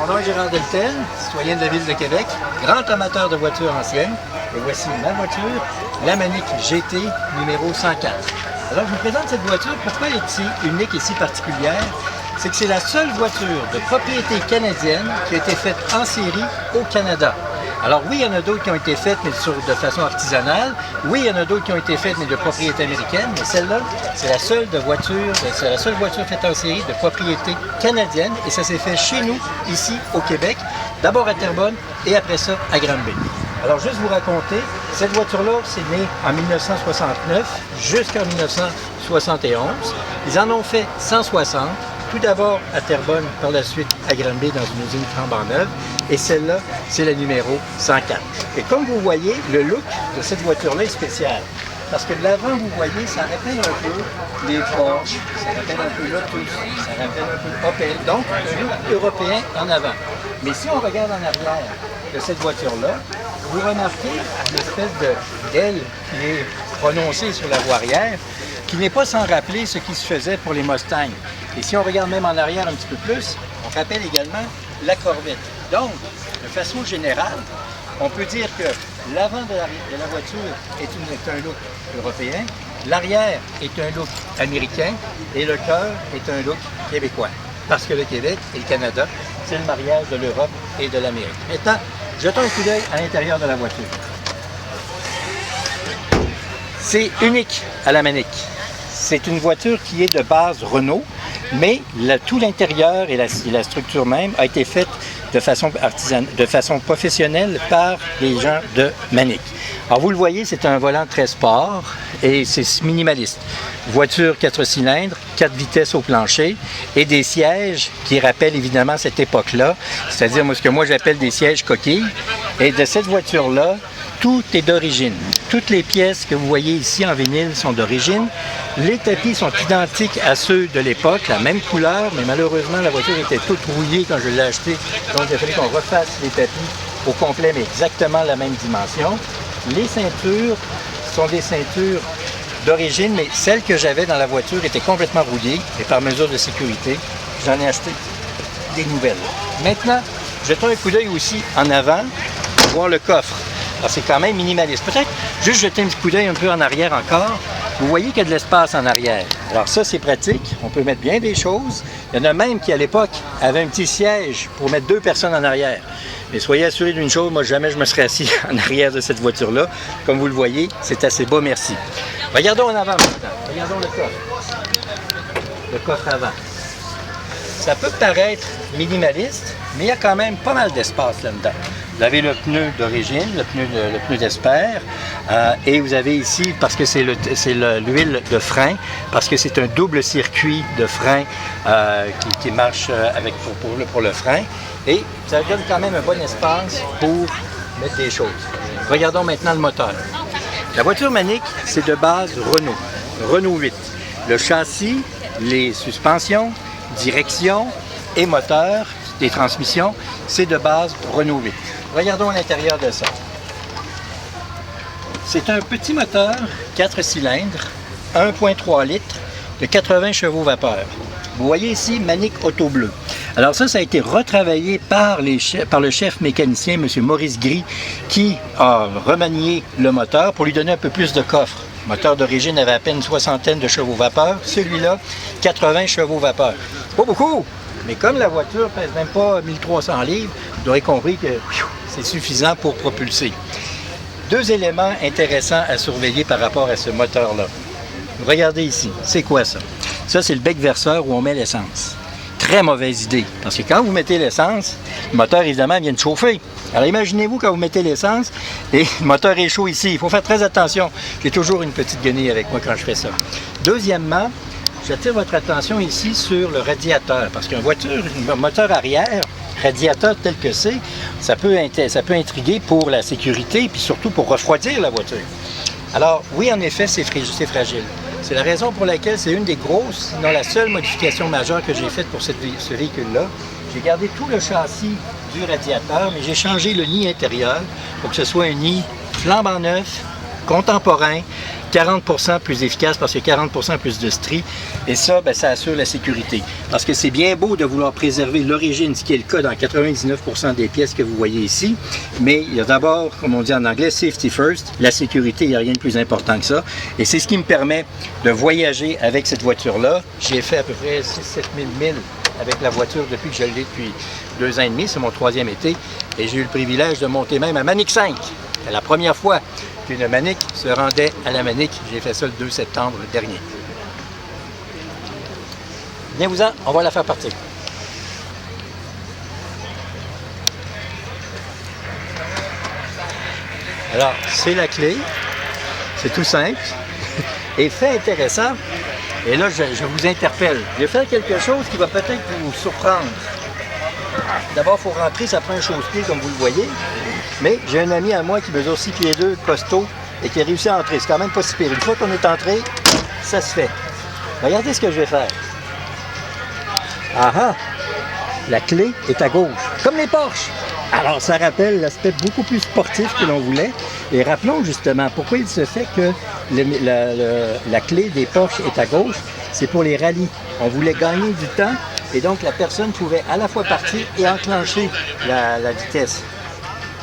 Mon nom est Gérard Deltel, citoyen de la Ville de Québec, grand amateur de voitures anciennes. Et voici ma voiture, la Manic GT numéro 104. Alors je vous présente cette voiture, pourquoi elle est si unique et si particulière? C'est que c'est la seule voiture de propriété canadienne qui a été faite en série au Canada. Alors oui, il y en a d'autres qui ont été faites, mais de façon artisanale. Oui, il y en a d'autres qui ont été faites, mais de propriété américaine. Mais celle-là, c'est la seule voiture faite en série de propriété canadienne. Et ça s'est fait chez nous, ici, au Québec. D'abord à Terrebonne et après ça, à Granby. Alors, juste vous raconter, cette voiture-là, c'est né en 1969 jusqu'en 1971. Ils en ont fait 160. Tout d'abord à Terrebonne, par la suite à Granby dans une usine flambant neuve. Et celle-là, c'est la numéro 104. Et comme vous voyez, le look de cette voiture-là est spécial. Parce que de l'avant, vous voyez, ça rappelle un peu les Porsche, ça rappelle un peu Lotus, ça rappelle un peu Opel. Donc, un look européen en avant. Mais si on regarde en arrière de cette voiture-là, vous remarquez l'espèce d'aile qui est prononcée sur la voie arrière, qui n'est pas sans rappeler ce qui se faisait pour les Mustangs. Et si on regarde même en arrière un petit peu plus, on rappelle également la Corvette. Donc, de façon générale, on peut dire que l'avant de la voiture est un look européen, l'arrière est un look américain et le cœur est un look québécois. Parce que le Québec et le Canada, c'est le mariage de l'Europe et de l'Amérique. Maintenant, jetons un coup d'œil à l'intérieur de la voiture. C'est unique à la Manic. C'est une voiture qui est de base Renault, mais tout l'intérieur et la structure même a été faite de façon professionnelle par des gens de Manic. Alors vous le voyez, c'est un volant très sport et c'est minimaliste. Voiture 4 cylindres, 4 vitesses au plancher et des sièges qui rappellent évidemment cette époque-là, c'est-à-dire ce que moi j'appelle des sièges coquilles. Et de cette voiture-là, tout est d'origine. Toutes les pièces que vous voyez ici en vinyle sont d'origine. Les tapis sont identiques à ceux de l'époque, la même couleur, mais malheureusement, la voiture était toute rouillée quand je l'ai achetée. Donc, il a fallu qu'on refasse les tapis au complet, mais exactement la même dimension. Les ceintures sont des ceintures d'origine, mais celles que j'avais dans la voiture étaient complètement rouillées. Et par mesure de sécurité, j'en ai acheté des nouvelles. Maintenant, jetons un coup d'œil aussi en avant pour voir le coffre. Alors, c'est quand même minimaliste. Peut-être juste jeter un petit coup d'œil un peu en arrière encore. Vous voyez qu'il y a de l'espace en arrière. Alors ça, c'est pratique. On peut mettre bien des choses. Il y en a même qui, à l'époque, avaient un petit siège pour mettre 2 personnes en arrière. Mais soyez assurés d'une chose, moi, jamais je me serais assis en arrière de cette voiture-là. Comme vous le voyez, c'est assez bas, merci. Regardons en avant maintenant. Regardons le coffre. Le coffre avant. Ça peut paraître minimaliste, mais il y a quand même pas mal d'espace là-dedans. Vous avez le pneu d'origine, le pneu d'Esper, et vous avez ici, parce que c'est l'huile de frein, parce que c'est un double circuit de frein qui marche pour le frein, et ça donne quand même un bon espace pour mettre des choses. Regardons maintenant le moteur. La voiture Manic, c'est de base Renault 8. Le châssis, les suspensions, direction et moteur, des transmissions, c'est de base Renault 8. Regardons à l'intérieur de ça. C'est un petit moteur, 4 cylindres, 1,3 litres, de 80 chevaux vapeur. Vous voyez ici Manic Auto Bleu. Alors ça a été retravaillé par le chef mécanicien, M. Maurice Gris, qui a remanié le moteur pour lui donner un peu plus de coffre. Le moteur d'origine avait à peine une soixantaine de chevaux vapeur. Celui-là, 80 chevaux vapeur. Pas beaucoup! Mais comme la voiture ne pèse même pas 1300 livres, vous aurez compris que c'est suffisant pour propulser. 2 éléments intéressants à surveiller par rapport à ce moteur-là. Regardez ici, c'est quoi ça? Ça, c'est le bec verseur où on met l'essence. Très mauvaise idée, parce que quand vous mettez l'essence, le moteur, évidemment, vient de chauffer. Alors imaginez-vous quand vous mettez l'essence, et le moteur est chaud ici. Il faut faire très attention. J'ai toujours une petite guenille avec moi quand je fais ça. Deuxièmement, j'attire votre attention ici sur le radiateur, parce qu'un moteur arrière, radiateur tel que c'est, ça peut intriguer pour la sécurité et puis surtout pour refroidir la voiture. Alors, oui, en effet, c'est fragile. C'est la raison pour laquelle c'est une des grosses, sinon la seule modification majeure que j'ai faite pour ce véhicule-là. J'ai gardé tout le châssis du radiateur, mais j'ai changé le nid intérieur pour que ce soit un nid flambant neuf, contemporain, 40% plus efficace parce qu'il y a 40% plus de stries. Et ça, ben, ça assure la sécurité. Parce que c'est bien beau de vouloir préserver l'origine, ce qui est le cas dans 99% des pièces que vous voyez ici. Mais il y a d'abord, comme on dit en anglais, safety first. La sécurité, il n'y a rien de plus important que ça. Et c'est ce qui me permet de voyager avec cette voiture-là. J'ai fait à peu près 6-7 000 milles avec la voiture depuis que je l'ai depuis 2 ans et demi. C'est mon 3e été. Et j'ai eu le privilège de monter même à Manic 5. C'est la première fois qu'une Manic se rendait à la Manic. J'ai fait ça le 2 septembre dernier. Venez-vous-en, on va la faire partir. Alors, c'est la clé. C'est tout simple. Et fait intéressant, et là, je vous interpelle. Je vais faire quelque chose qui va peut-être vous surprendre. D'abord, il faut rentrer, ça prend un chausse-pied, comme vous le voyez. Mais j'ai un ami à moi qui mesure 6 pieds 2, costaud, et qui a réussi à entrer. C'est quand même pas si pire. Une fois qu'on est entré, ça se fait. Regardez ce que je vais faire. Ah ah! La clé est à gauche, comme les Porsche. Alors, ça rappelle l'aspect beaucoup plus sportif que l'on voulait. Et rappelons justement pourquoi il se fait que la clé des Porsche est à gauche. C'est pour les rallyes. On voulait gagner du temps et donc la personne pouvait à la fois partir et enclencher la vitesse.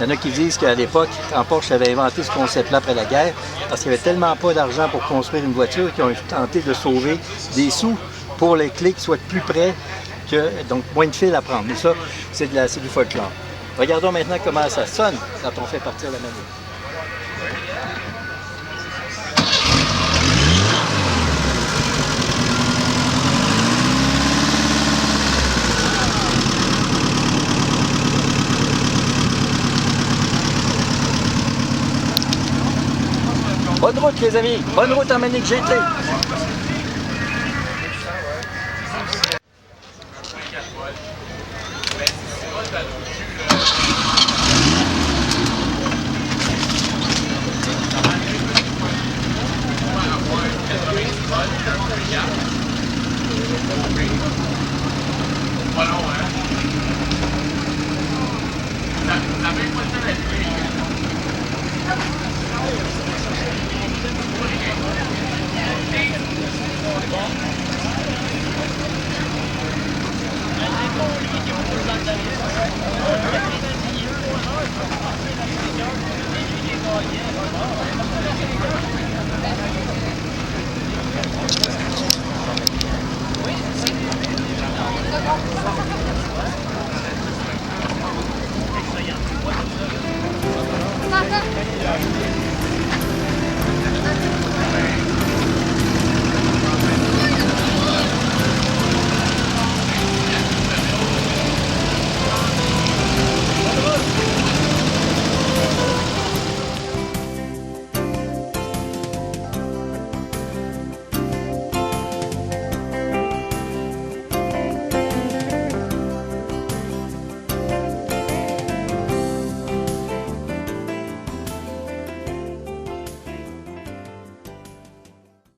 Il y en a qui disent qu'à l'époque, quand Porsche avait inventé ce concept-là après la guerre, parce qu'il n'y avait tellement pas d'argent pour construire une voiture qu'ils ont tenté de sauver des sous pour les clés qui soient plus près, donc moins de fil à prendre. Mais ça, c'est du folklore. Regardons maintenant comment ça sonne quand on fait partir la manette. Bonne route les amis, bonne route en Manic GT. Stop.